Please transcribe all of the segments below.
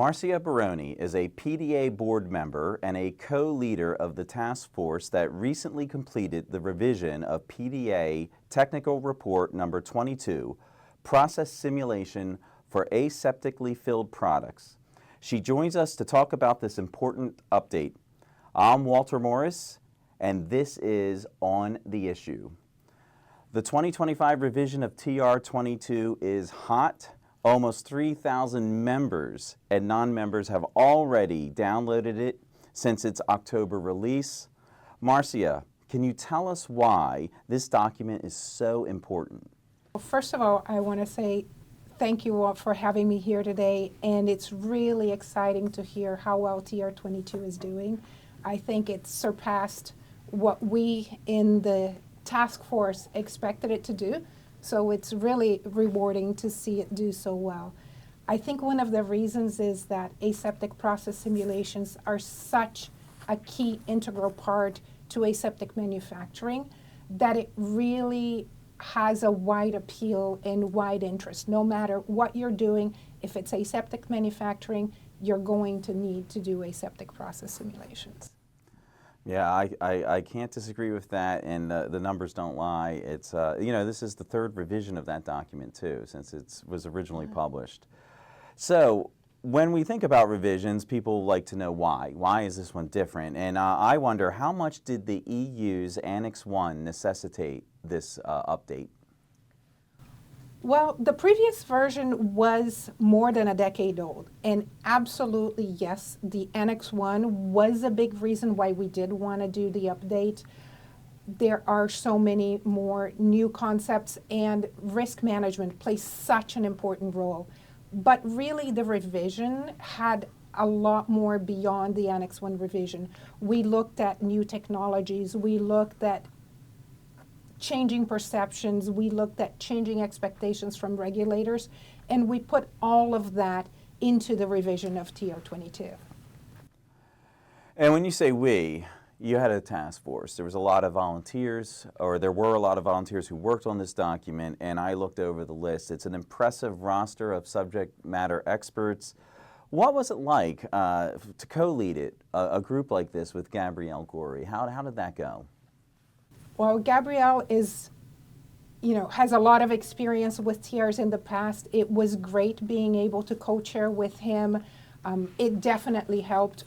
Marcia Baroni is a PDA board member and a co-leader of the task force that recently completed the revision of PDA Technical Report No. 22, Process Simulation for Aseptically Filled Products. She joins us to talk about this important update. I'm Walter Morris, and this is On the Issue. The 2025 revision of TR-22 is hot. Almost 3,000 members and non-members have already downloaded it since its October release. Marcia, can you tell us why this document is so important? Well, first of all, I want to say thank you all for having me here today, and it's really exciting to hear how well TR-22 is doing. I think it's surpassed what we in the task force expected it to do. So it's really rewarding to see it do so well. I think one of the reasons is that aseptic process simulations are such a key integral part to aseptic manufacturing that it really has a wide appeal and wide interest. No matter what you're doing, if it's aseptic manufacturing, you're going to need to do aseptic process simulations. Yeah, I can't disagree with that, and the numbers don't lie. It's, this is the third revision of that document too, since it was originally published. So when we think about revisions, people like to know why. Why is this one different? And I wonder, how much did the EU's Annex 1 necessitate this update? Well, the previous version was more than a decade old, and absolutely yes, the Annex 1 was a big reason why we did want to do the update. There are so many more new concepts, and risk management plays such an important role. But really, the revision had a lot more beyond the Annex 1 revision. We looked at new technologies, we looked at changing perceptions, we looked at changing expectations from regulators, and we put all of that into the revision of TR-22. And when you say we, you had a task force. There was a lot of volunteers, or there were a lot of volunteers who worked on this document, and I looked over the list. It's an impressive roster of subject matter experts. What was it like to co-lead it, a group like this with Gabrielle Gorey? How did that go? Well, Gabrielle is, has a lot of experience with TRs in the past. It was great being able to co-chair with him. It definitely helped.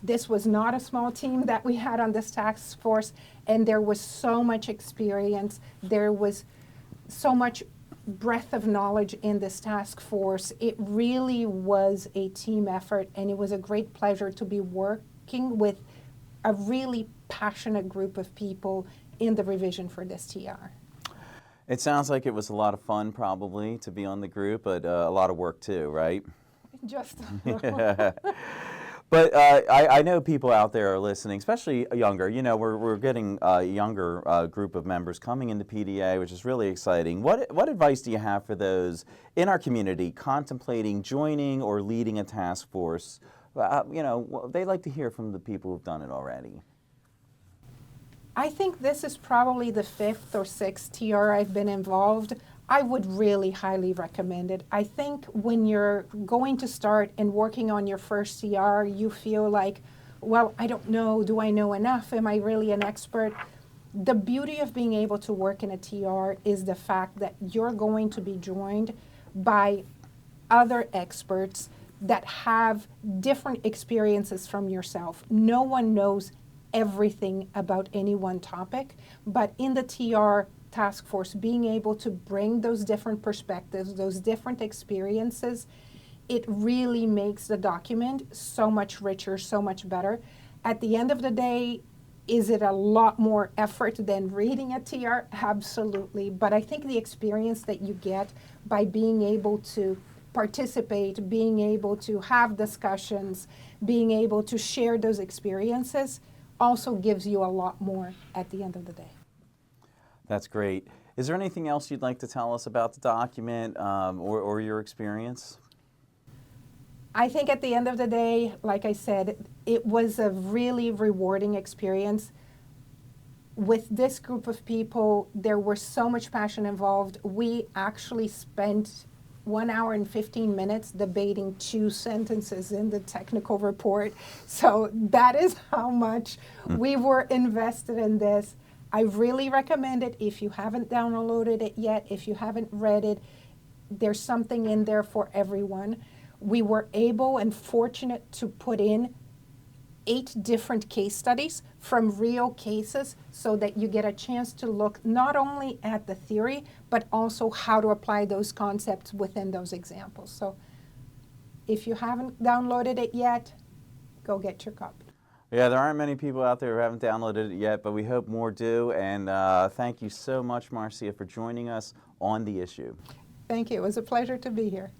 This was not a small team that we had on this task force, and there was so much experience. There was so much breadth of knowledge in this task force. It really was a team effort, and it was a great pleasure to be working with a really passionate group of people in the revision for this TR. It sounds like it was a lot of fun probably to be on the group, but a lot of work too, right? Just Yeah. But I know people out there are listening, especially younger. We're getting a younger group of members coming into PDA, which is really exciting. What advice do you have for those in our community contemplating joining or leading a task force? They like to hear from the people who've done it already. I think this is probably the 5th or 6th TR I've been involved. I would really highly recommend it. I think when you're going to start and working on your first TR, you feel like, well, I don't know, do I know enough? Am I really an expert? The beauty of being able to work in a TR is the fact that you're going to be joined by other experts that have different experiences from yourself. No one knows everything about any one topic, but in the TR task force, being able to bring those different perspectives, those different experiences, it really makes the document so much richer, so much better. At the end of the day, is it a lot more effort than reading a TR? Absolutely, but I think the experience that you get by being able to participate, being able to have discussions, being able to share those experiences also gives you a lot more at the end of the day. That's great. Is there anything else you'd like to tell us about the document or your experience? I think at the end of the day, like I said, it was a really rewarding experience. With this group of people, there was so much passion involved. We actually spent 1 hour and 15 minutes debating 2 sentences in the technical report. So that is how much we were invested in this. I really recommend it if you haven't downloaded it yet, if you haven't read it. There's something in there for everyone. We were able and fortunate to put in 8 different case studies from real cases so that you get a chance to look not only at the theory, but also how to apply those concepts within those examples. So if you haven't downloaded it yet, go get your copy. Yeah, there aren't many people out there who haven't downloaded it yet, but we hope more do. And thank you so much, Marcia, for joining us on the issue. Thank you. It was a pleasure to be here.